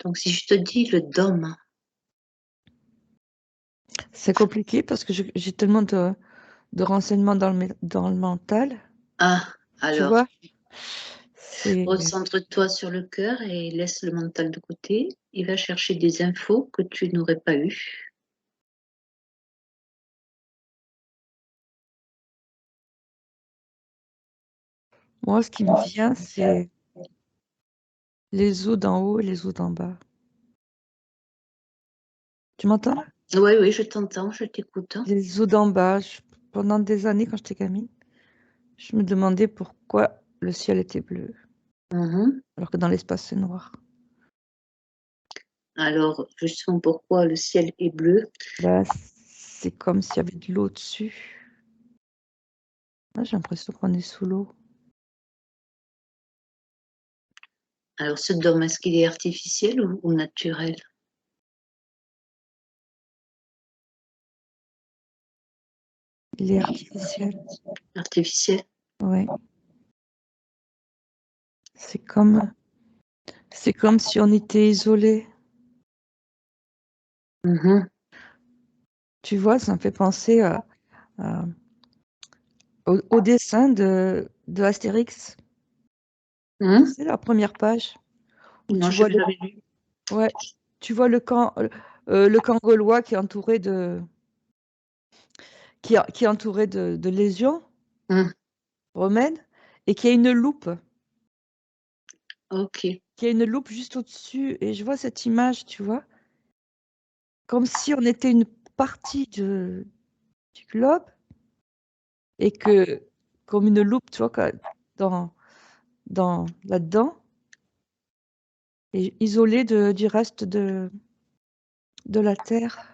Donc si je te dis le dôme. C'est compliqué parce que j'ai tellement de renseignements dans le mental. Ah, Tu alors, vois? C'est recentre-toi sur le cœur et laisse le mental de côté. Il va chercher des infos que tu n'aurais pas eues. moi, ce qui me vient, c'est les eaux d'en haut et les eaux d'en bas. Tu m'entends là? Oui, oui, je t'entends, je t'écoute. Les eaux d'en bas. Pendant des années, quand j'étais gamine, je me demandais pourquoi le ciel était bleu, Mhm. alors que dans l'espace, c'est noir. Alors, justement, pourquoi le ciel est bleu? Là, c'est comme s'il y avait de l'eau dessus. Moi, j'ai l'impression qu'on est sous l'eau. Alors, ce dôme, est-ce qu'il est artificiel ou naturel? Il est artificiel. Artificiel. Ouais. C'est comme si on était isolé. Mhm. Tu vois, ça me fait penser au dessin de Astérix. Mhm. C'est la première page où Non, tu je vois n'ai jamais lu. ouais, tu vois le camp gaulois qui est entouré qui est entouré de légions Mhm. romaines et qui a une loupe, Ok. juste au-dessus. Et je vois cette image, tu vois, comme si on était une partie du globe et que, comme une loupe, tu vois, dans, là-dedans, et isolé du reste de la Terre.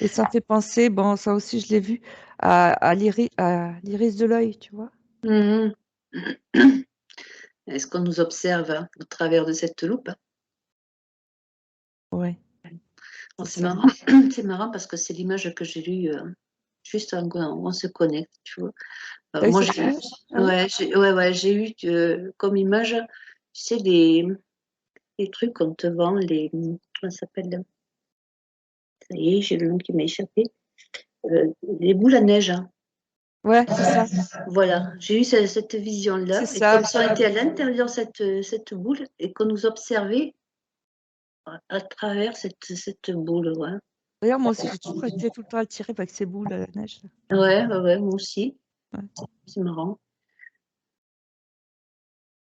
Et ça fait penser, bon, ça aussi je l'ai vu, à l'iris de l'œil, tu vois. Mhm. Est-ce qu'on nous observe au travers de cette loupe? Ouais, Bon, c'est c'est ça. marrant. C'est marrant parce que c'est l'image que j'ai lue juste avant qu'on se connecte, tu vois. T'as eu Moi, cette image? Ah ouais? ouais, j'ai eu comme image, tu sais, les trucs qu'on te vend, comment ça s'appelle? Ça y est, j'ai le nom qui m'a échappé. Les boules à neige, hein. Ouais, c'est ça. Voilà, j'ai eu cette C'est vision-là, et ça. comme si on était à l'intérieur de cette boule et qu'on nous observait à travers cette boule, ouais. D'ailleurs, moi aussi, j'ai toujours été tout le temps attirée par ces boules à la neige. Ouais, ouais, ouais, moi aussi. Ouais. C'est marrant.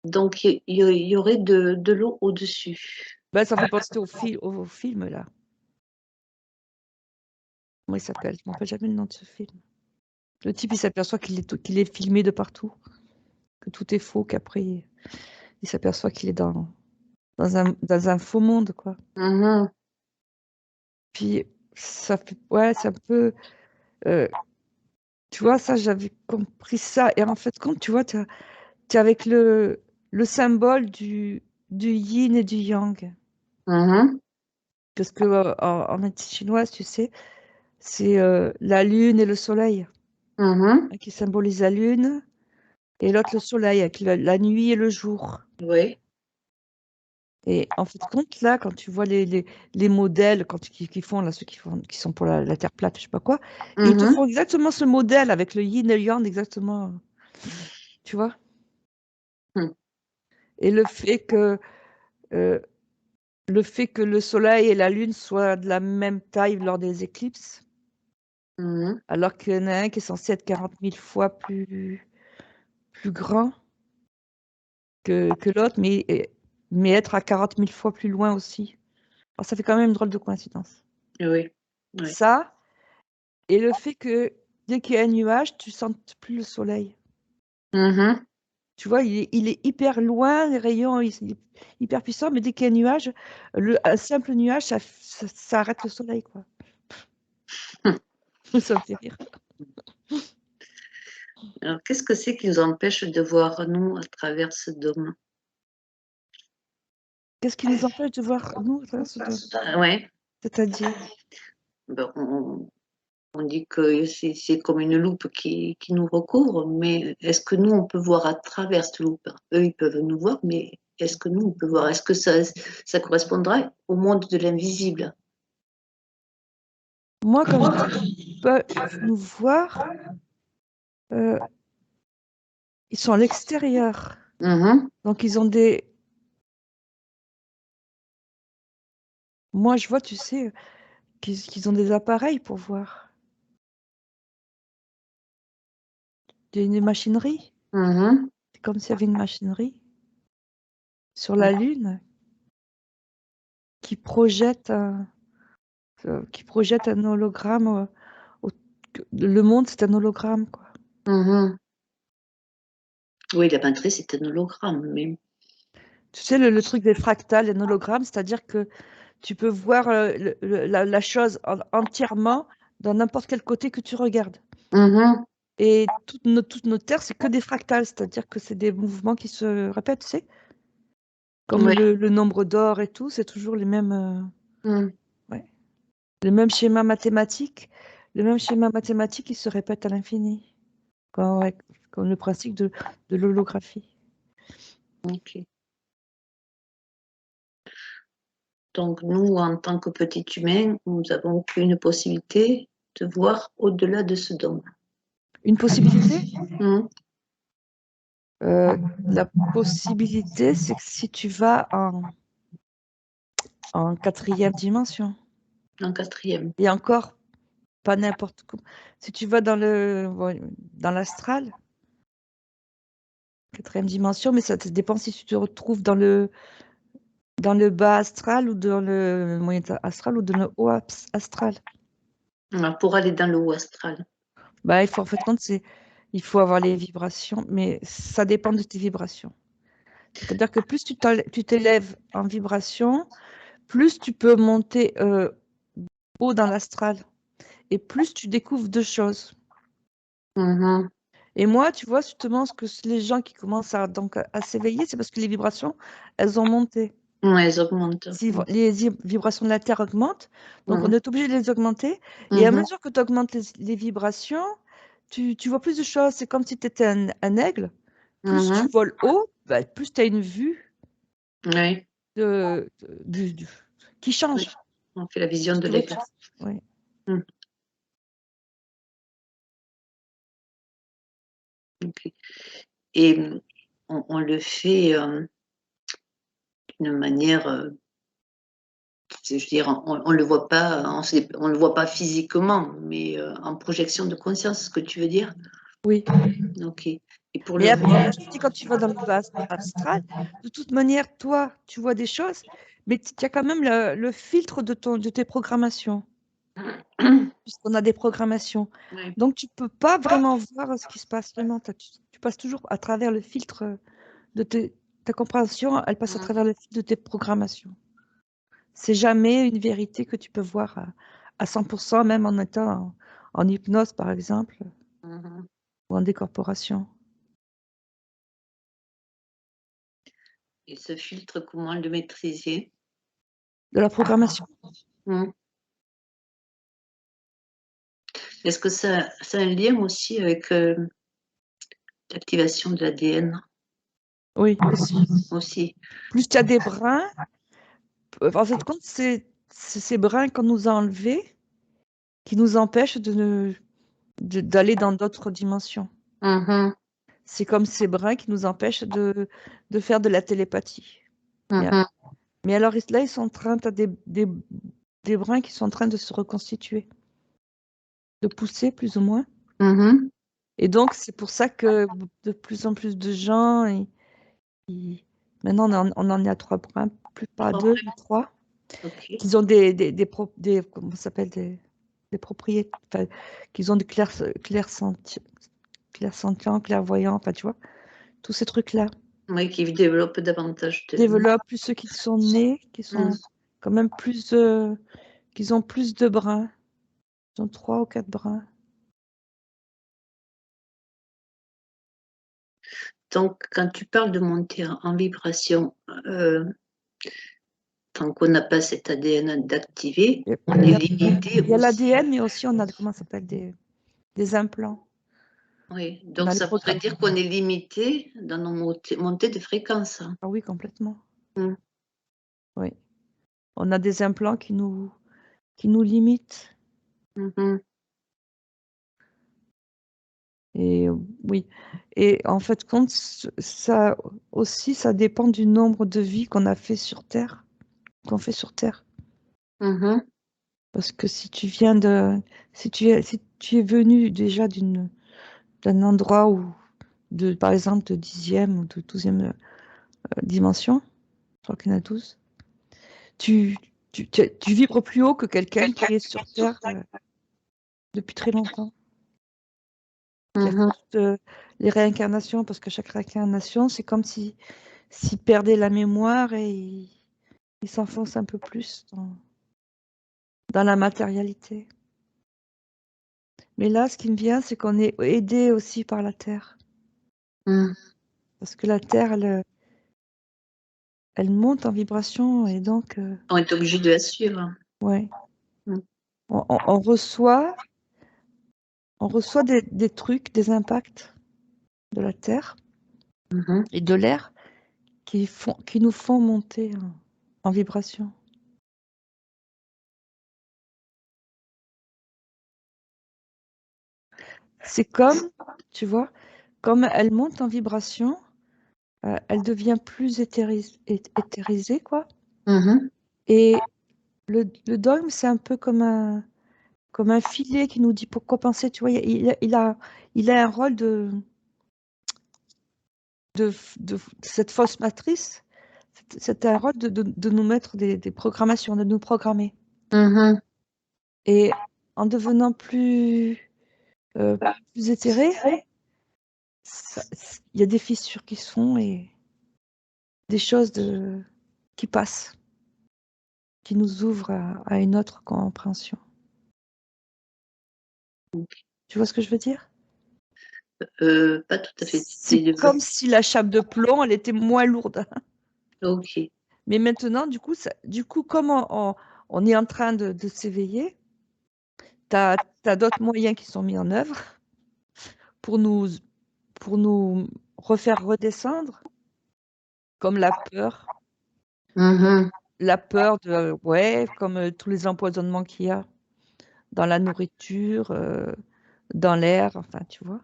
Donc, il y aurait de l'eau au-dessus. Ben, ça fait penser au film, là. Comment il s'appelle? Je ne me rappelle jamais le nom de ce film. Le type, il s'aperçoit qu'il est filmé de partout, que tout est faux, qu'après, il s'aperçoit qu'il est dans un faux monde, quoi. Mhm. Puis, ça fait, ouais, ça peut, euh, tu vois, ça, j'avais compris ça. Et en fait, quand tu vois, tu es avec le symbole du yin et du yang. Mhm. Parce que en médecine chinoise, tu sais, c'est la lune et le soleil, Mhm. hein, qui symbolisent la lune, et l'autre le soleil, avec la nuit et le jour. Oui. Et en fait, compte là, quand tu vois les modèles qui font, là, ceux qui sont pour la Terre plate, je sais pas quoi, ils te Mhm. font exactement ce modèle avec le yin et le yang, exactement, tu vois. Mhm. Et euh, le fait que le soleil et la lune soient de la même taille lors des éclipses, Mhm. alors qu'il y en a un qui est censé être 40 000 fois plus grand que l'autre, mais être à 40 000 fois plus loin aussi. Alors, ça fait quand même une drôle de coïncidence. Oui. Oui. Ça, et le fait que dès qu'il y a un nuage, tu sentes plus le soleil. Mhm. Tu vois, il est hyper loin, les rayons, ils sont hyper puissants, mais dès qu'il y a un nuage, un simple nuage, ça arrête le soleil, quoi. Ça me fait rire. Alors, qu'est-ce que c'est qui nous empêche de voir nous à travers ce dôme? Qu'est-ce qui nous empêche de voir, nous, à travers ce dôme? Ouais. C'est-à-dire, Ben, on dit que c'est comme une loupe qui nous recouvre, mais est-ce que nous, on peut voir à travers cette loupe? Eux, ils peuvent nous voir, mais est-ce que nous, on peut voir? Est-ce que ça correspondra au monde de l'invisible? Moi, quand je dis qu'ils peuvent nous voir, ils sont à l'extérieur. Donc, ils ont des... Moi, je vois, tu sais, qu'ils ont des appareils pour voir. Des machineries. C'est comme s'il y avait une machinerie sur la Lune qui projette un hologramme. Le monde, c'est un hologramme, quoi. Oui, la matrice, c'est un hologramme, mais... Tu sais, le truc des fractales, un hologramme, c'est-à-dire que tu peux voir la chose entièrement dans n'importe quel côté que tu regardes. Et toutes nos terres, c'est que des fractales, c'est-à-dire que c'est des mouvements qui se répètent, tu sais. Comme Ouais. le nombre d'or et tout, c'est toujours les mêmes, ouais. Le même schéma mathématique. Le même schéma mathématique, il se répète à l'infini. Comme le principe de l'holographie. Ok. Donc, nous, en tant que petit humain, nous avons qu'une possibilité de voir au-delà de ce dôme. Une possibilité? Hum, La possibilité, c'est que si tu vas en quatrième dimension, En quatrième. et encore, pas n'importe quoi. Si tu vas dans l'astral, quatrième dimension, mais ça te dépend si tu te retrouves dans le bas astral ou dans le moyen astral ou dans le haut astral. Pour aller dans le haut astral. Bah, en fait, il faut avoir les vibrations, mais ça dépend de tes vibrations. C'est-à-dire que plus tu t'élèves en vibration, plus tu peux monter haut dans l'astral et plus tu découvres de choses. Et moi, tu vois, justement, les gens qui commencent à s'éveiller, c'est parce que les vibrations, elles ont monté. Oui, elles augmentent. Si les vibrations de la Terre augmentent, donc on est obligé de les augmenter. Et à Mhm. mesure que tu augmentes les vibrations, tu vois plus de choses. C'est comme si tu étais un aigle. Plus tu voles haut, bah, plus tu as une vue Oui, qui oui. change. On fait la vision de Tu vois, l'aigle. ouais. Ok. Et on le fait d'une manière, je veux dire, on le voit pas, on le voit pas physiquement, mais en projection de conscience, ce que tu veux dire? Oui. Ok. Et pour Mais le après, voir, je te dis, quand tu vas dans le bas astral, de toute manière, toi, tu vois des choses, mais tu as quand même le filtre de tes programmations, puisqu'on a des programmations. ouais. Donc, tu peux pas vraiment voir ce qui se passe vraiment. Tu passes toujours à travers le filtre de ta compréhension, elle passe à travers le filtre de tes programmations. C'est jamais une vérité que tu peux voir à 100%, même en étant en hypnose, par exemple, ou en décorporation. Et ce filtre, comment le maîtriser? De la programmation. Mm. Est-ce que ça a un lien aussi avec l'activation de l'ADN Oui, aussi. aussi? Plus tu as des brins, en fait, compte, c'est ces brins qu'on nous a enlevés qui nous empêchent d'aller dans d'autres dimensions. C'est comme ces brins qui nous empêchent de faire de la télépathie. Mais alors là, ils sont en train, tu as des brins qui sont en train de se reconstituer, de pousser plus ou moins. Et donc, c'est pour ça que de plus en plus de gens, maintenant on en est à 3 brins, plus pas 2, mais 3, Ok. qui ont comment ça s'appelle, des propriétés, enfin, qu'ils ont des clairsentients, clairvoyants, enfin, tu vois, tous ces trucs-là. Oui, qui développe davantage de... Développent plus ceux qui sont nés, qui sont quand même plus, qu'ils ont plus de brins. Ils ont 3 ou 4 brins. Donc, quand tu parles de monter en vibration, tant qu'on n'a pas cet ADN d'activer, on est limité Il y a aussi. l'ADN, mais aussi on a, comment ça s'appelle, des implants. Oui, On donc a les ça pourrait programmes. dire qu'on est limité dans nos montées de fréquences. Ah oui, complètement. Mmh. Oui. On a des implants qui nous limitent. Mmh. Et oui. Et en fait, compte, ça aussi, ça dépend du nombre de vies qu'on fait sur Terre. Mmh. Parce que si tu es venu déjà d'un endroit où, par exemple, de 10e ou de 12e dimension, je crois qu'il y en a 12, tu vibres plus haut que quelqu'un qui est sur Terre depuis très longtemps, qui a fait Mmh. toutes les réincarnations, parce que chaque réincarnation, c'est comme s'il perdait la mémoire et il s'enfonce un peu plus dans la matérialité. Mais là, ce qui me vient, c'est qu'on est aidé aussi par la Terre. Mmh. Parce que la Terre, elle monte en vibration et donc, On est obligé de la suivre. ouais, Mmh. on reçoit des trucs, des impacts de la Terre Mmh. et de l'air qui nous font monter en vibration. C'est comme, tu vois, comme elle monte en vibration, elle devient plus éthérisée, quoi. Mmh. Et le dogme, c'est un peu comme un filet qui nous dit pourquoi penser, tu vois. Il a un rôle de cette fausse matrice. C'est un rôle de nous mettre des programmations, de nous programmer. Mmh. Et en devenant plus éthéré, il y a des fissures qui se font et des choses qui passent, qui nous ouvrent à une autre compréhension. Tu vois ce que je veux dire? Pas tout à fait. C'est comme si la chape de plomb, elle était moins lourde. OK. Mais maintenant, du coup, comme on est en train de s'éveiller, tu as d'autres moyens qui sont mis en œuvre pour nous, refaire redescendre, comme la peur. Mmh. La peur comme tous les empoisonnements qu'il y a dans la nourriture, dans l'air, enfin, tu vois.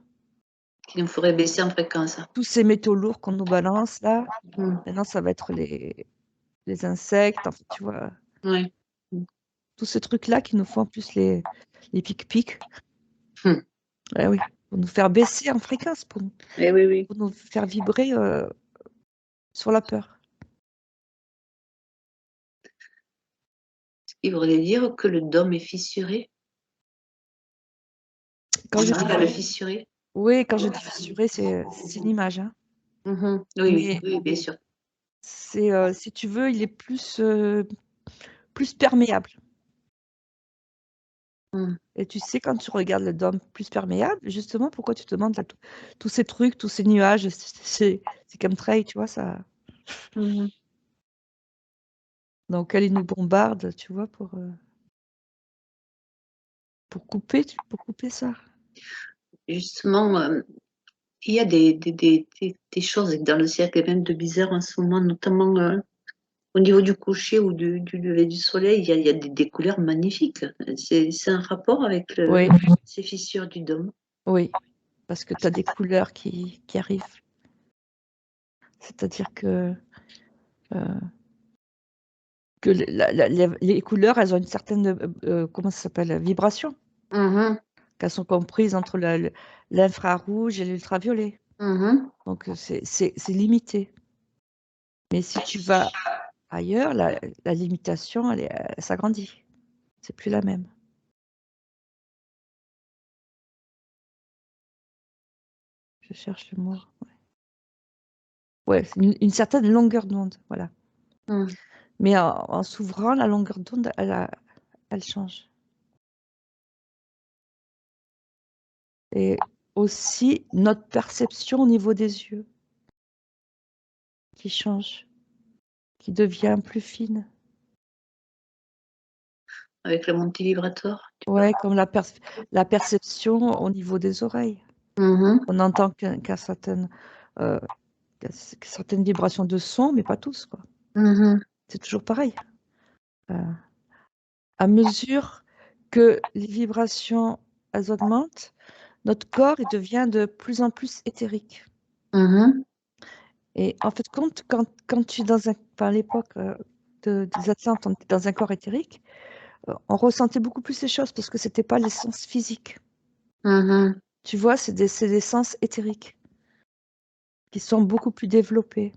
Qui nous ferait baisser en fréquence. Tous ces métaux lourds qu'on nous balance là, Mmh. maintenant ça va être les insectes, enfin, tu vois. Ouais. Mmh. Tous ces trucs-là qui nous font en plus les pics-pics. Mmh. Ah oui, pour nous faire baisser en fréquence, Eh oui, oui. pour nous faire vibrer sur la peur. Ce qui voudrait dire que le dôme est fissuré. Quand On je dis, arrive à le fissurer. oui, quand je dis fissuré, c'est une image, hein. Mmh. Oui, oui, Mais oui, bien sûr. c'est, si tu veux, il est plus perméable. Mmh. Et tu sais, quand tu regardes le dôme plus perméable, justement, pourquoi tu te demandes là, tous ces trucs, tous ces nuages, c'est chemtrail, tu vois, ça, Mmh. dans lequel ils nous bombardent, tu vois, pour couper ça. Justement, il y a des choses dans le ciel quand même de bizarre en ce moment, notamment, au niveau du coucher ou du lever du soleil, il y a des couleurs magnifiques. C'est un rapport avec Oui, ces fissures du dôme. oui, parce que tu as des couleurs qui arrivent. C'est-à-dire euh, que les couleurs, elles ont une certaine, comment ça s'appelle, vibration, Mmh. qu'elles sont comprises entre l'infrarouge et l'ultraviolet. Mmh. Donc, c'est limité. Mais si tu vas ailleurs, la limitation, elle s'agrandit. C'est plus la même. Je cherche le mot. Ouais, c'est une certaine longueur d'onde, voilà. Mmh. Mais en s'ouvrant, la longueur d'onde, elle change. Et aussi notre perception au niveau des yeux qui change, qui devient plus fine. Avec la montée vibratoire, tu Ouais, parles? comme la perception au niveau des oreilles. On entend qu'à certaines vibrations de son, mais pas tous, quoi. C'est toujours pareil. À mesure que les vibrations elles augmentent, notre corps il devient de plus en plus éthérique. Et en fait, quand tu es dans un, à l'époque des Atlantes, on était dans un corps éthérique, on ressentait beaucoup plus ces choses parce que c'était pas les sens physiques. Tu vois, c'est des sens éthériques qui sont beaucoup plus développés.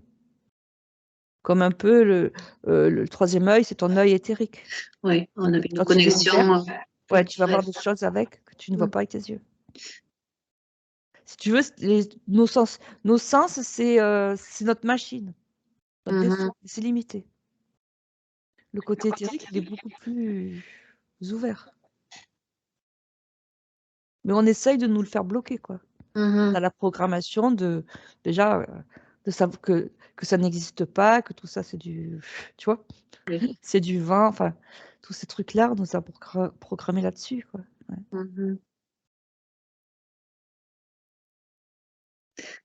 Comme un peu le troisième œil, c'est ton œil éthérique. Oui, on avait une Quand tu connexion. ouais, tu vas voir des choses avec que tu ne vois pas avec tes yeux. Si tu veux, nos sens, c'est notre machine, notre vaisseau, c'est limité. Le côté éthérique, il est beaucoup plus ouvert. Mais on essaye de nous le faire bloquer, quoi. On a la programmation déjà, de savoir que ça n'existe pas, que tout ça, c'est du, tu vois, c'est du vin, enfin, tous ces trucs-là, on nous a programmé là-dessus, quoi. Ouais.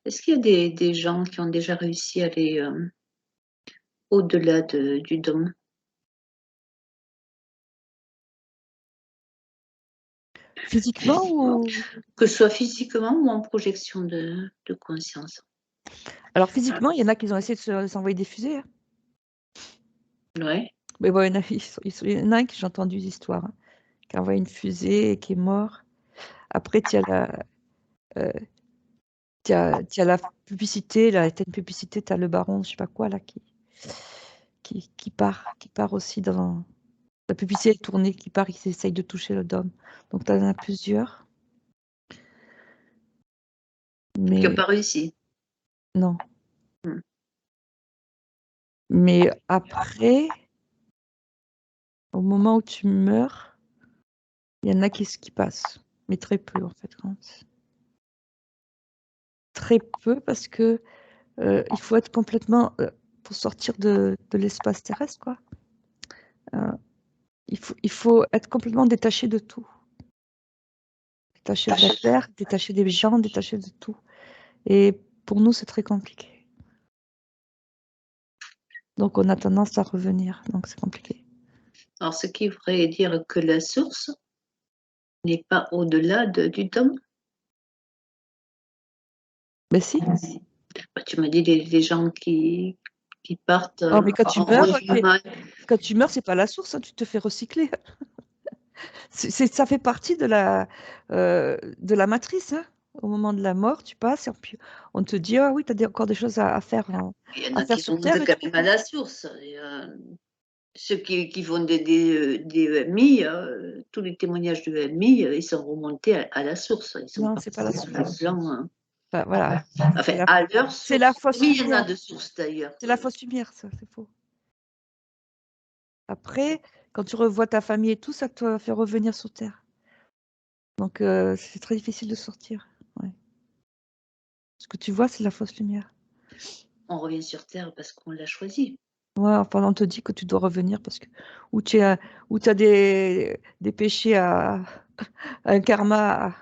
Est-ce qu'il y a des gens qui ont déjà réussi à aller au-delà du don? Physiquement ou... Que ce soit physiquement ou en projection de conscience? Alors, physiquement, il y en a qui ont essayé de s'envoyer des fusées. Hein. Ouais. Mais bon, il y en a un qui j'ai entendu l'histoire, hein, qui a envoyé une fusée et qui est mort. Après, tu as la publicité, là, t'as une publicité, tu as le baron, je sais pas quoi, là, qui part aussi dans... La publicité est tournée, qui part, qui essaye de toucher le dôme. Donc, tu en as plusieurs. Qui n'a Mais pas réussi. non. Mais après, au moment où tu meurs, il y en a qui passent. Mais très peu, en fait. Très peu, parce que il faut être complètement... pour sortir de l'espace terrestre, quoi. Il faut être complètement détaché de tout. Détaché de la terre, détaché des gens, détaché de tout. Et pour nous, c'est très compliqué. Donc, on a tendance à revenir. Donc, c'est compliqué. Alors, ce qui voudrait dire que la source n'est pas au-delà du dôme? Mais si. Bah, tu m'as dit les gens qui partent Oh, mais quand tu en meurs, rejoignant. c'est pas la source, hein, tu te fais recycler. Ça fait partie de la matrice. Hein. Au moment de la mort, tu passes et puis on te dit, ah oui, tu as encore des choses à faire, Il y en a qui sur vont Terre. quand même à la source. Et, ceux qui font des EMI, tous les témoignages de EMI, ils sont remontés à la source. Ils sont Non, c'est pas la partis sur le source. plan. Enfin, voilà. Enfin, à leur C'est la source. fausse Oui, il y en a lumière. de sources d'ailleurs. C'est la fausse lumière, ça, c'est faux. Après, quand tu revois ta famille et tout, ça te fait revenir sur Terre. Donc, c'est très difficile de sortir. Ouais. Ce que tu vois, c'est la fausse lumière. On revient sur Terre parce qu'on l'a choisi. Ouais, enfin, on te dit que tu dois revenir parce que ou tu as des péchés un karma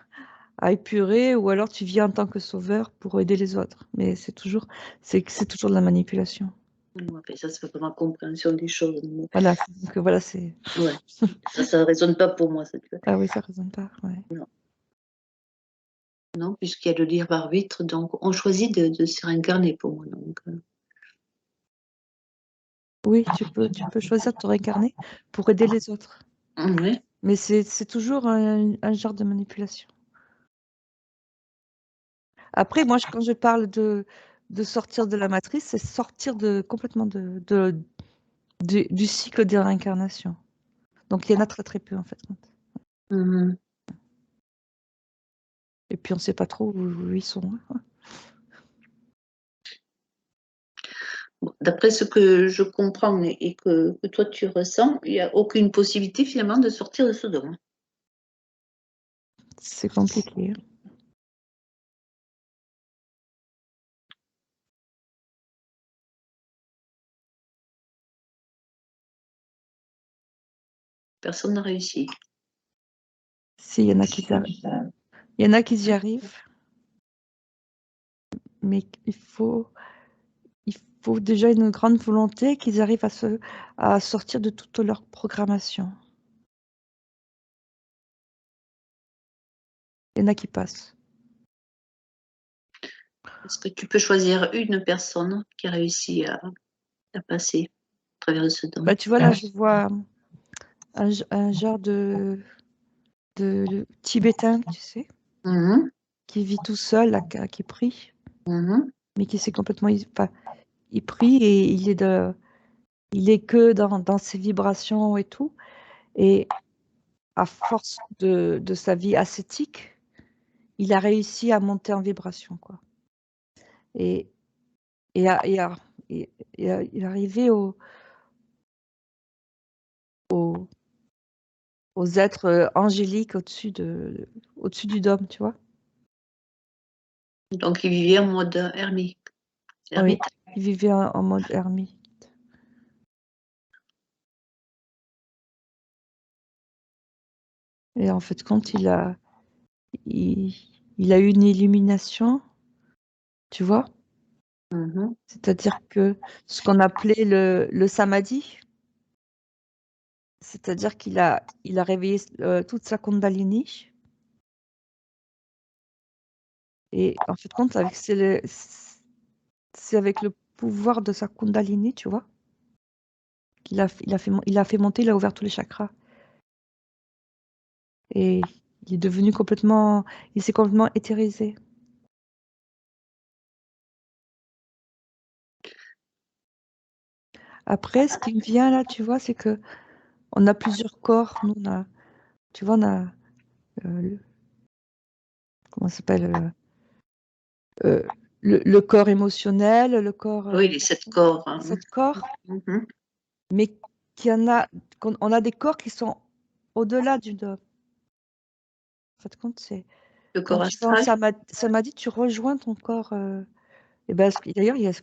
à épurer, ou alors tu viens en tant que sauveur pour aider les autres. Mais c'est toujours de la manipulation. Enfin, ça, c'est pas ma compréhension des choses. Voilà, donc voilà, c'est... Ouais. Ça ne résonne pas pour moi, ça. Ah oui, ça ne résonne pas, ouais. Non. Non, puisqu'il y a le libre arbitre, donc on choisit de se réincarner pour moi. Donc, Oui, tu peux choisir de te réincarner pour aider les autres. oui. Mais c'est toujours un genre de manipulation. Après, moi, quand je parle de sortir de la matrice, c'est sortir complètement du cycle des réincarnations. Donc, il y en a très très peu, en fait. Et puis, on ne sait pas trop où ils sont. Hein. Bon, d'après ce que je comprends et que toi tu ressens, il n'y a aucune possibilité finalement de sortir de ce dôme. C'est compliqué. Personne n'a réussi. Si, il y en a qui y arrivent. mais il faut déjà une grande volonté qu'ils arrivent à sortir de toute leur programmation. Il y en a qui passent. Est-ce que tu peux choisir une personne qui a réussi à passer à travers ce dôme? Bah, tu vois, là, je vois un genre de tibétain, tu sais, qui vit tout seul, là, qui prie, mais qui s'est complètement... Enfin, il prie et il est que dans ses vibrations et tout. Et à force de sa vie ascétique, il a réussi à monter en vibration, quoi. Et il est arrivé aux êtres angéliques au-dessus du dôme, tu vois. Donc, il vivait en mode ermite. Oui, il vivait en mode ermite. Et en fait, quand il a eu une illumination, tu vois. C'est-à-dire que ce qu'on appelait le samadhi, c'est-à-dire qu'il a réveillé toute sa kundalini. Et en fait, compte, c'est avec le pouvoir de sa kundalini, tu vois, qu'il a fait monter, il a ouvert tous les chakras. Et il s'est complètement éthérisé. Après, ce qui me vient là, tu vois, c'est que on a plusieurs corps. Nous, tu vois, on a comment ça s'appelle, le corps émotionnel, le corps. Oui, les 7 corps. 7 corps, mais on a des corps qui sont au-delà du dôme. En fait, compte, c'est Le quand corps tu vas en astral. samadhi, tu rejoins ton corps. Et ben, d'ailleurs, il y a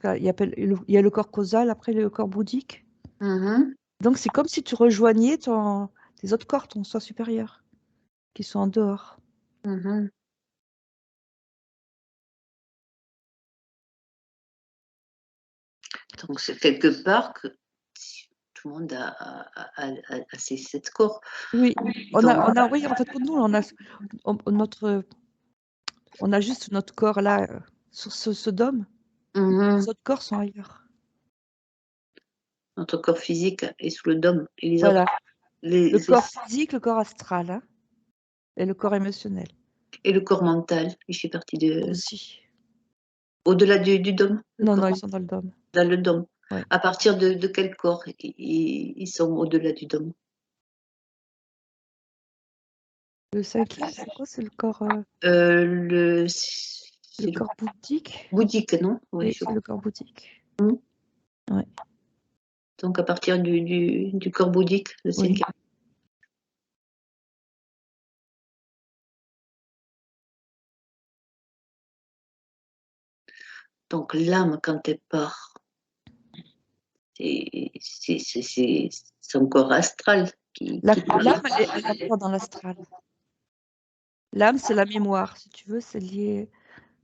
le corps causal, après le corps bouddhique. Donc, c'est comme si tu rejoignais tes autres corps, ton soi supérieur, qui sont en dehors. Donc, c'est quelque part que tout le monde a ses 7 corps. Oui, oui, en fait, pour nous, on a juste notre corps là, sur ce dôme. Les autres corps sont ailleurs. Notre corps physique est sous le dôme. Et les Voilà. autres, Le corps physique, le corps astral, hein, et le corps émotionnel. Et le corps mental, il fait partie de... Aussi. Au-delà du dôme? Non, ils sont dans le dôme. Dans le dôme. Ouais. À partir de quel corps ils sont au-delà du dôme? Le 5e, c'est quoi? C'est le corps... le corps bouddhique. Bouddhique, non? Oui, c'est le corps bouddhique. Ouais. Donc à partir du corps bouddhique, le 5e. Donc l'âme, quand elle part, c'est son corps astral L'âme, elle est pas dans l'astral. L'âme, c'est la mémoire, si tu veux,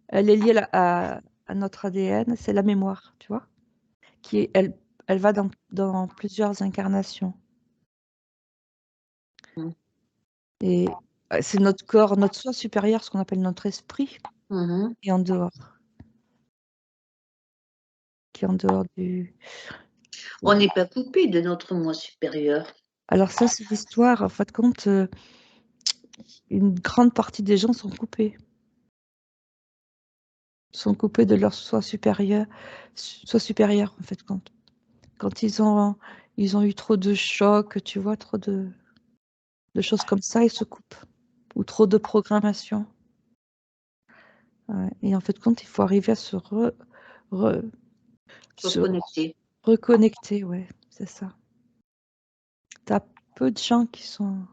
elle est liée à notre ADN, c'est la mémoire, tu vois, elle va dans plusieurs incarnations. Et c'est notre corps, notre soi supérieur, ce qu'on appelle notre esprit, qui est en dehors. Qui est en dehors du... On n'est pas coupé de notre moi supérieur. Alors ça, c'est l'histoire. En fin de compte, une grande partie des gens sont coupés. Sont coupés de leur soi supérieur, en fait, quand ils ont eu trop de chocs, tu vois, trop de choses comme ça, ils se coupent. Ou trop de programmation. Ouais. Et en fait, compte, il faut arriver à se reconnecter, ouais, c'est ça. T'as peu de gens qui sont...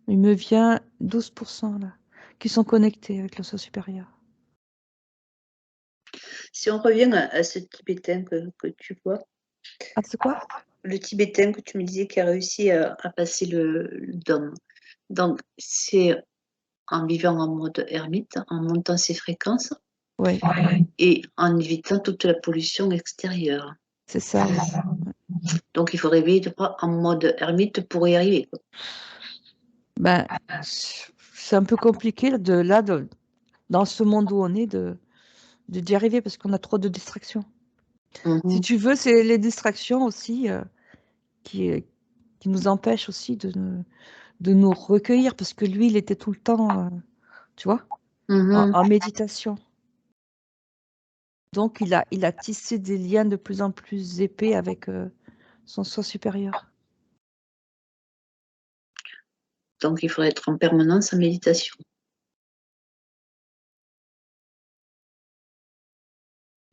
Il me vient 12% là, qui sont connectés avec le soi supérieur. Si on revient à ce Tibétain que tu vois. Ah, c'est quoi? Le Tibétain que tu me disais qui a réussi à passer le dôme. Donc, c'est en vivant en mode ermite, en montant ses fréquences. Oui, et en évitant toute la pollution extérieure. c'est ça. Ouais. Donc il faudrait vivre en mode ermite pour y arriver, quoi. Ben, c'est un peu compliqué dans ce monde où on est d'y arriver parce qu'on a trop de distractions. Si tu veux, c'est les distractions aussi qui, euh, qui nous empêchent aussi de nous recueillir parce que lui, il était tout le temps, tu vois, en méditation. Donc, il a tissé des liens de plus en plus épais avec son soi supérieur. Donc il faudrait être en permanence en méditation.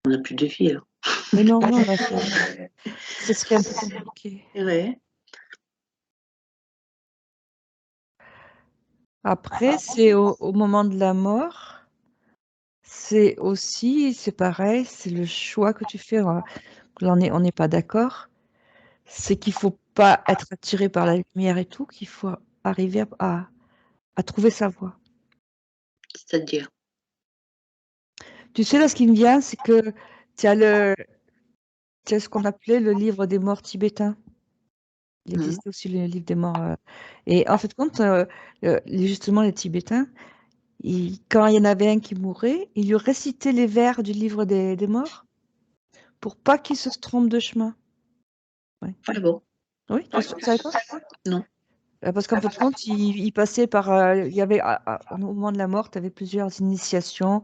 On n'a plus de vie, alors. Mais non, non, là, ce serait un peu compliqué. Ouais. Après, c'est au moment de la mort, c'est aussi, c'est pareil, c'est le choix que tu fais. Là, on n'est pas d'accord. C'est qu'il faut pas être attiré par la lumière et tout, qu'il faut arriver à trouver sa voie. C'est-à-dire. Tu sais, là, ce qui me vient, c'est que tu as ce qu'on appelait le livre des morts tibétains. Il existe aussi le livre des morts. Et en fait, justement, les Tibétains, quand il y en avait un qui mourait, ils lui récitaient les vers du livre des morts pour pas qu'il se trompe de chemin. Ouais. Ah bon? Oui, tu savais pas? Non. Parce qu'en fait, il passait par. Il y avait, au moment de la mort, tu avais plusieurs initiations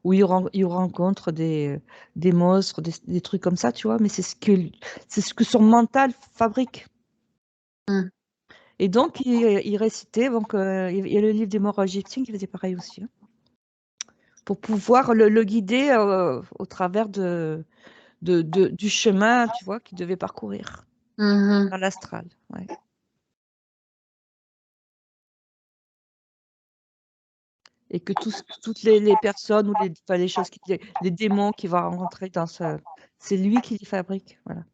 où il rencontre des monstres, des trucs comme ça, tu vois, mais c'est ce que son mental fabrique. Et donc, il récitait, donc, il y a le livre des morts égyptiens qui faisait pareil aussi, hein, pour pouvoir le guider au travers du chemin, tu vois, qu'il devait parcourir dans l'astral. Ouais. Et que toutes les personnes ou les choses, les démons qu'il va rencontrer c'est lui qui les fabrique. Voilà.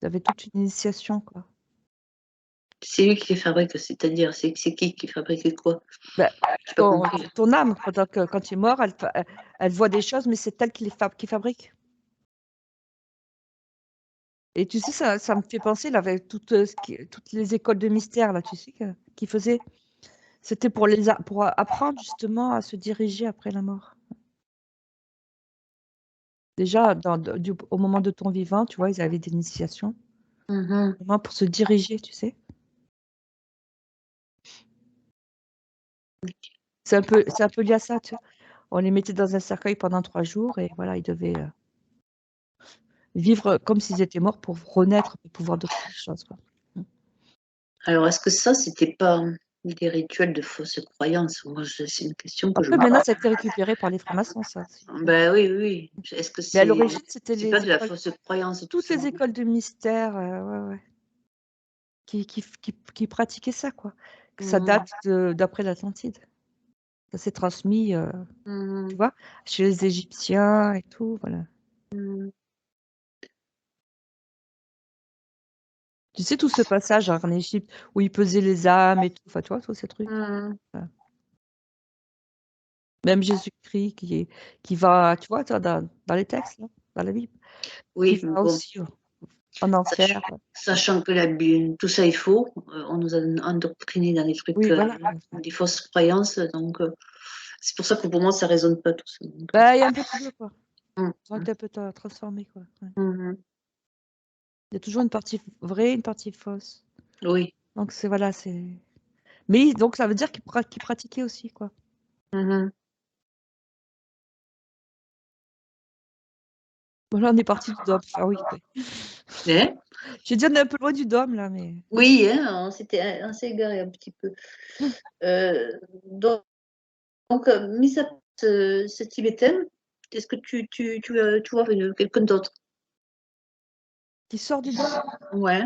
Vous avez toute une initiation, quoi. C'est lui qui les fabrique, c'est-à-dire, c'est qui fabrique quoi? Ben, J'ai pas compris. ton âme, quand il est mort, elle voit des choses, mais c'est elle qui fabrique. Et tu sais, ça me fait penser, là, avec toutes les écoles de mystère, là, tu sais, qui faisaient. C'était pour apprendre justement à se diriger après la mort. Déjà, au moment de ton vivant, tu vois, ils avaient des initiations. Vraiment pour se diriger, tu sais. C'est un peu lié à ça, tu vois. On les mettait dans un cercueil pendant 3 jours et voilà, ils devaient vivre comme s'ils étaient morts pour renaître, pour pouvoir d'autres choses, quoi. Alors, est-ce que ça, c'était pas des rituels de fausses croyances? Moi, c'est une question que je Après, me maintenant, pose. ça a été récupéré par les francs-maçons, ça. Ben oui, oui. Est-ce que Mais à l'origine, c'était c'est pas les de la écoles, fausse croyance, tout toutes ça? les écoles de mystère, ouais, ouais, qui pratiquaient ça, quoi. Que ça date d'après l'Atlantide. Ça s'est transmis, tu vois, chez les Égyptiens et tout, voilà. Tu sais, tout ce passage en Égypte où ils pesaient les âmes et tout, enfin, tu vois, tous ces trucs. Voilà. Même Jésus-Christ qui va, tu vois, dans les textes, là, dans la Bible, qui Oui, mais va bon, aussi en enfer. sachant que la Bible, tout ça est faux, on nous a endoctrinés dans des trucs, Oui, voilà. des fausses croyances, donc c'est pour ça que pour moi, ça résonne pas tout ça. Donc, Bah, il y a un peu tous deux, quoi. hum, Ils ont été un peu transformés, quoi. Ouais. hum, Il y a toujours une partie vraie, une partie fausse. oui. Donc, voilà, c'est. Mais donc, ça veut dire qu'ils pratiquaient aussi, quoi. Voilà, on est parti du dôme. Ah oui. Hein? J'ai dit, on est un peu loin du dôme, là, mais. Oui, hein, on s'est égaré un petit peu. Donc, mis à part ce Tibétain, est-ce que tu vois quelqu'un d'autre? Qui sort du dôme? Ouais.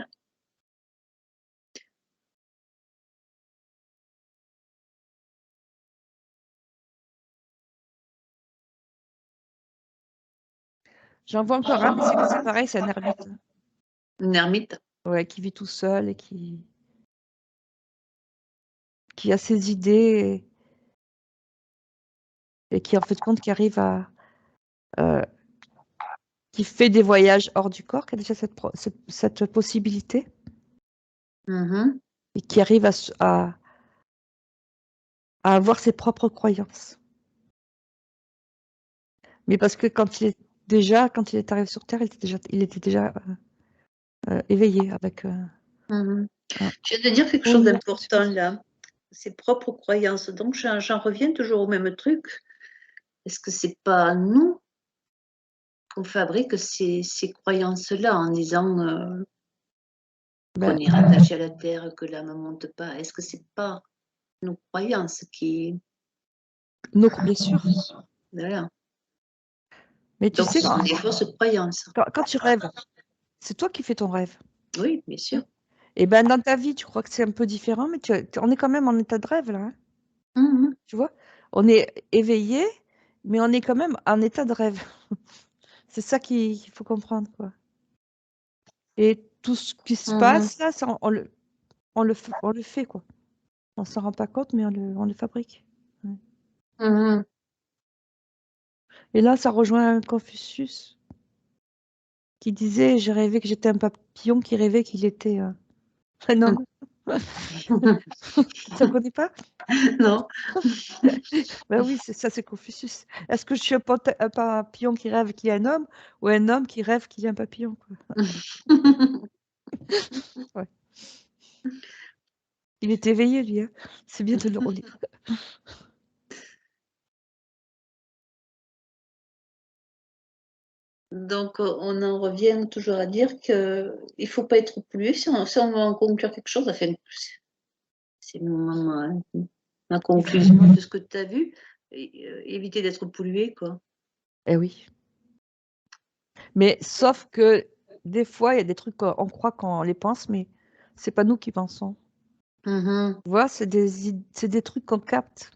J'en vois encore un, mais c'est pareil, c'est un ermite. Une ermite? Ouais, qui vit tout seul et qui a ses idées et qui, en fait, compte, qui arrive à... qui fait des voyages hors du corps, qui a déjà cette possibilité, et qui arrive à avoir ses propres croyances. Mais parce que quand il est arrivé sur Terre, il était déjà éveillé avec... Je viens de dire quelque chose d'important là, ses propres croyances. Donc j'en reviens toujours au même truc. Est-ce que c'est pas nous qu'on fabrique ces croyances-là en disant qu'on est rattaché à la Terre, que l'âme ne monte pas? Est-ce que c'est pas nos croyances qui... Bien sûr. Voilà. Mais tu Donc sais, ce sont des fausses croyances. quand tu rêves, c'est toi qui fais ton rêve. Oui, bien sûr. Et ben dans ta vie, tu crois que c'est un peu différent, mais on est quand même en état de rêve là. Hein. Tu vois, on est éveillé, mais on est quand même en état de rêve. C'est ça qu'il faut comprendre, quoi. Et tout ce qui se passe là, on le fait, quoi. On s'en rend pas compte, mais on le fabrique. Ouais. Et là, ça rejoint Confucius qui disait, j'ai rêvé que j'étais un papillon qui rêvait qu'il était un homme. Tu ne connais pas? Non. Ben oui, c'est ça, c'est Confucius. Est-ce que je suis un papillon qui rêve qu'il est un homme ou un homme qui rêve qu'il est un papillon, quoi? Ouais. Il est éveillé, lui. Hein. C'est bien de le relire. Donc on en revient toujours à dire qu'il ne faut pas être pollué. Si on veut en conclure quelque chose, enfin, c'est ma conclusion de ce que tu as vu. Éviter d'être pollué, quoi. Eh oui. Mais sauf que des fois, il y a des trucs qu'on croit qu'on les pense, mais c'est pas nous qui pensons. Tu vois, c'est des trucs qu'on capte.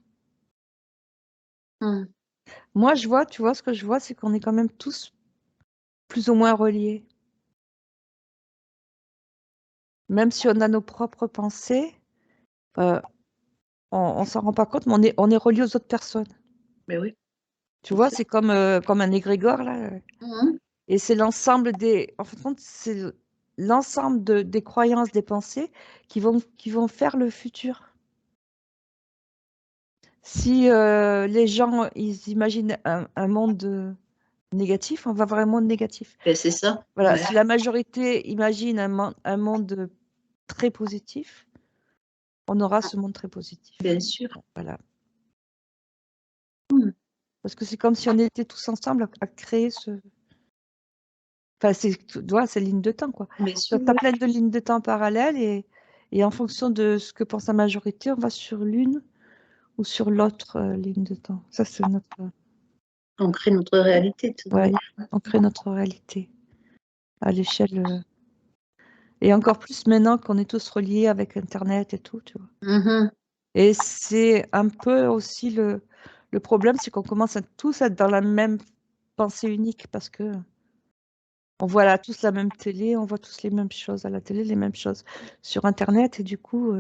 Moi, tu vois, ce que je vois, c'est qu'on est quand même tous plus ou moins reliés. Même si on a nos propres pensées, on s'en rend pas compte, mais on est reliés aux autres personnes. Mais oui. Tu vois, c'est comme un égrégore, là. Et c'est l'ensemble en fait, c'est l'ensemble des croyances, des pensées qui vont faire le futur. Si les gens, ils imaginent un monde négatif, on va avoir un monde négatif. Ben, c'est ça. Voilà, Ouais. si la majorité imagine un monde très positif, on aura ce monde très positif. Bien sûr. Voilà. Parce que c'est comme si on était tous ensemble à créer ce... Enfin, tu vois, c'est ligne de temps, quoi. Tu as plein de lignes de temps parallèles et en fonction de ce que pense la majorité, on va sur l'une ou sur l'autre ligne de temps. Ça, c'est notre... On crée notre réalité. Ouais, on crée notre réalité à l'échelle... Et encore plus maintenant qu'on est tous reliés avec Internet et tout, tu vois. Et c'est un peu aussi le problème, c'est qu'on commence à tous être dans la même pensée unique parce que on voit tous la même télé, on voit tous les mêmes choses à la télé, les mêmes choses sur Internet et du coup...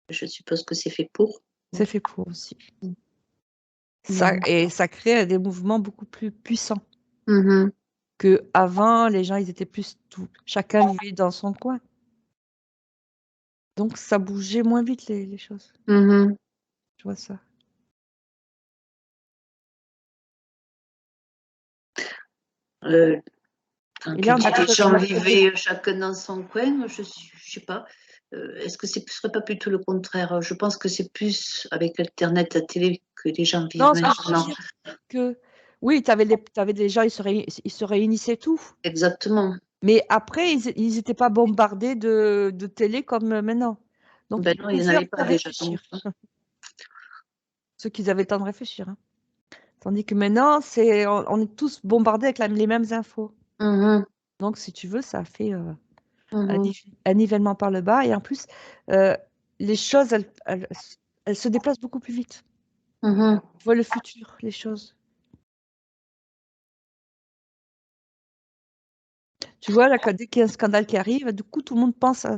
Je suppose que c'est fait pour. C'est fait pour aussi. Et ça crée des mouvements beaucoup plus puissants. Que avant, les gens, ils étaient plus tout. Chacun vivait dans son coin. Donc, ça bougeait moins vite, les choses. Je vois ça. Quand Et tu là, dis les gens vivaient chacun dans son coin, je sais pas. Est-ce que ce ne serait pas plutôt le contraire? Je pense que c'est plus avec Internet, la télé, que les gens vivent maintenant. Que, oui, tu avais des gens, ils se réunissaient tout. Exactement. Mais après, ils n'étaient pas bombardés de télé comme maintenant. Donc, Ben ils non, il n'y en pouvaient un avait peu pas déjà. réfléchir. Ceux qui avaient le temps de réfléchir. Hein. Tandis que maintenant, on est tous bombardés avec les mêmes infos. Donc, si tu veux, ça fait un nivellement par le bas. Et en plus, les choses, elles se déplacent beaucoup plus vite. Tu vois le futur, les choses. Tu vois, là, dès qu'il y a un scandale qui arrive, du coup, tout le monde pense à...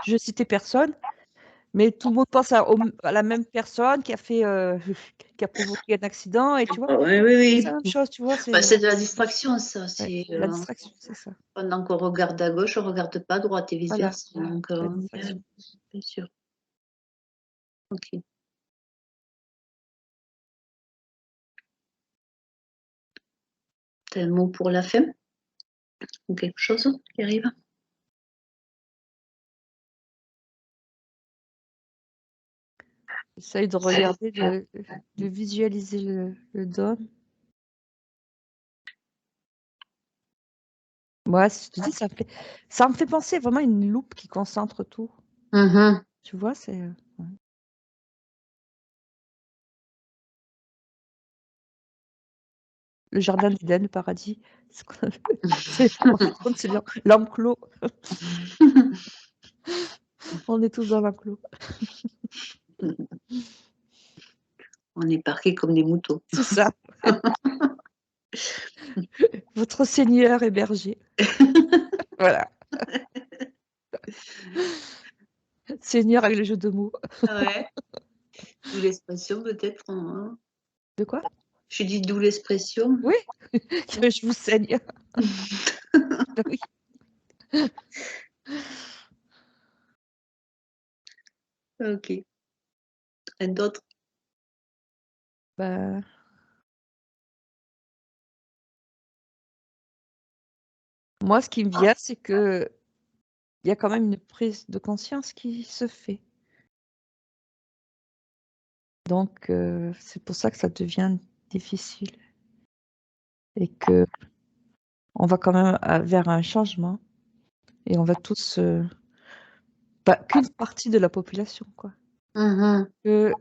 Je vais citer personne, Mais tout le monde pense à la même personne qui a fait, qui a provoqué un accident et tu vois? Ah oui, oui, C'est la même oui. chose, tu vois? Bah, C'est c'est de la distraction ça, ouais, c'est, la distraction, c'est ça. pendant qu'on regarde à gauche, on regarde pas à droite et vice Voilà, versa, donc la ouais, distraction. bien sûr. OK. Tu as un mot pour la fin? Ou quelque chose qui arrive? Essaye de regarder, de visualiser le dôme. Ouais, je te dis, ça me fait penser vraiment à une loupe qui concentre tout. Mmh. Tu vois? C'est, ouais. Le jardin d'Éden, le paradis, c'est ce qu'on appelle. C'est en fin de compte, c'est l'enclos. On est tous dans l'enclos. On est parqués comme des moutons. C'est ça. Votre Seigneur est berger. Voilà. Seigneur avec le jeu de mots. Ouais, d'où l'expression peut-être, hein? De quoi? Je dis d'où l'expression. Oui, que je vous saigne. Oui. OK. Rien d'autre? Bah, moi, ce qui me vient, c'est qu'il y a quand même une prise de conscience qui se fait. Donc c'est pour ça que ça devient difficile et qu'on va quand même vers un changement et on va tous, pas qu'une partie de la population, quoi. Mmh. Que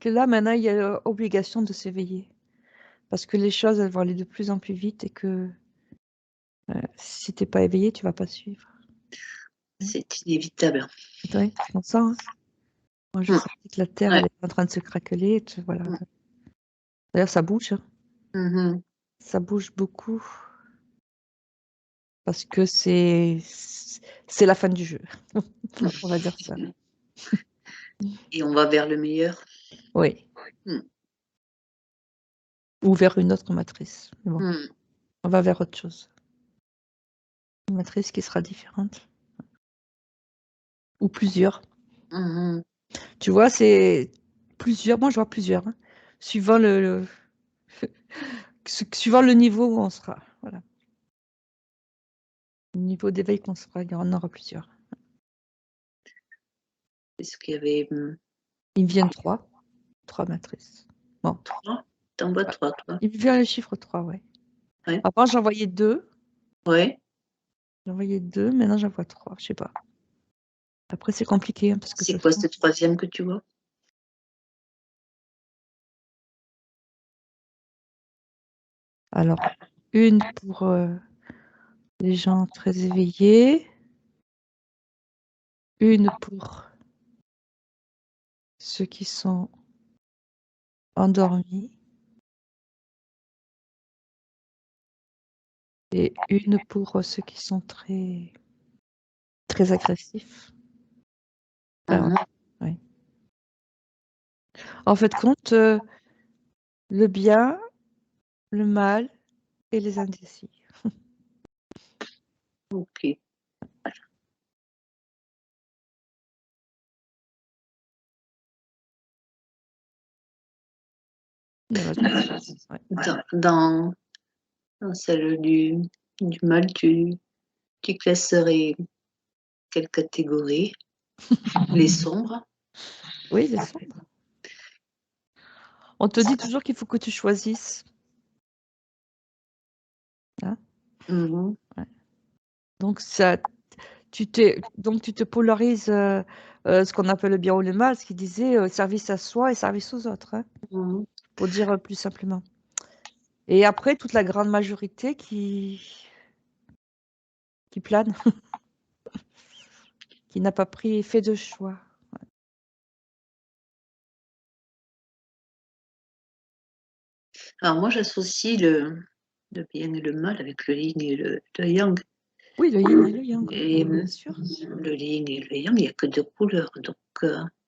que là, maintenant, il y a obligation de s'éveiller parce que les choses, elles vont aller de plus en plus vite et que, si tu es pas éveillé, tu vas pas suivre. C'est inévitable. Ouais, on sent, hein. Moi, je Mmh. sentais que la terre, Ouais. elle est en train de se craqueler, voilà. Mmh. D'ailleurs, ça bouge, hein. Mmh. Ça bouge beaucoup parce que c'est la fin du jeu. On va dire ça. Et on va vers le meilleur. Oui, Mmh. ou vers une autre matrice. Mais bon, Mmh. on va vers autre chose. Une matrice qui sera différente ou plusieurs. Mmh. Tu vois, c'est plusieurs, moi je vois plusieurs, hein, suivant suivant le niveau où on sera, voilà. Le niveau d'éveil qu'on sera, il y en aura plusieurs. Est-ce qu'il y avait, Il me viennent 3 matrices. Bon, 3? Tu en vois ouais, 3 toi? il me vient le chiffre 3, ouais. Ouais? Avant j'en voyais 2, Ouais? maintenant j'en vois 3, je sais pas. Après c'est compliqué, hein, parce que C'est ça quoi change. ce troisième que tu vois? Alors, une pour, les gens très éveillés, une pour ceux qui sont endormis et une pour, ceux qui sont très très agressifs. Enfin, Mmh. ouais. En fait compte, le bien, le mal et les indécis. OK. Il y en a tous. Ouais. Dans celle du mal, tu classerais quelle catégorie? Les sombres? Oui, les sombres. On te dit toujours qu'il faut que tu choisisses, hein. Mmh. Ouais. Donc tu te polarises, ce qu'on appelle le bien ou le mal, ce qui disait, service à soi et service aux autres, hein, Mmh. pour dire, plus simplement. Et après toute la grande majorité qui plane, qui n'a pas fait de choix. Alors moi, j'associe le bien et le mal avec le yin et le yang. Oui, le yin et le yang, oui, Et bien sûr. le yin et le yang, il y a que 2 couleurs, donc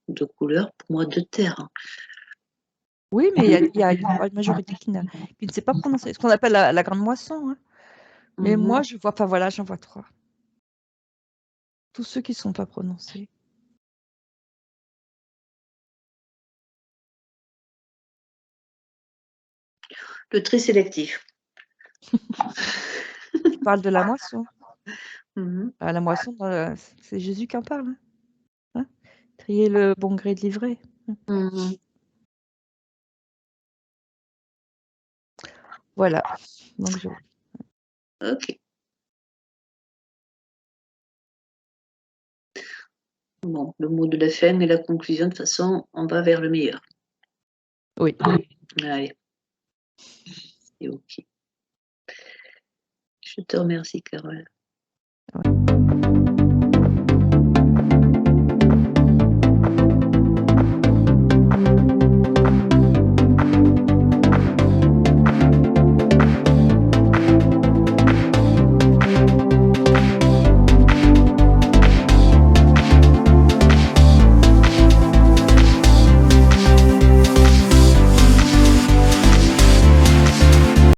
de couleur, pour moi, de terre. Hein. Oui, mais il y a une majorité qui ne s'est pas prononcée. Ce qu'on appelle la grande moisson. Hein. Mais moi, je vois, enfin voilà, j'en vois 3. Tous ceux qui ne sont pas prononcés. Le tri sélectif. Tu parles de la moisson. Ah, la moisson, c'est Jésus qui en parle. Hein. Trier le bon gré de l'ivraie. Voilà. Donc Ok. Bon, le mot de la fin et la conclusion, de toute façon, on va vers le meilleur. Oui. Allez. C'est ok. Je te remercie, Carole. Ouais.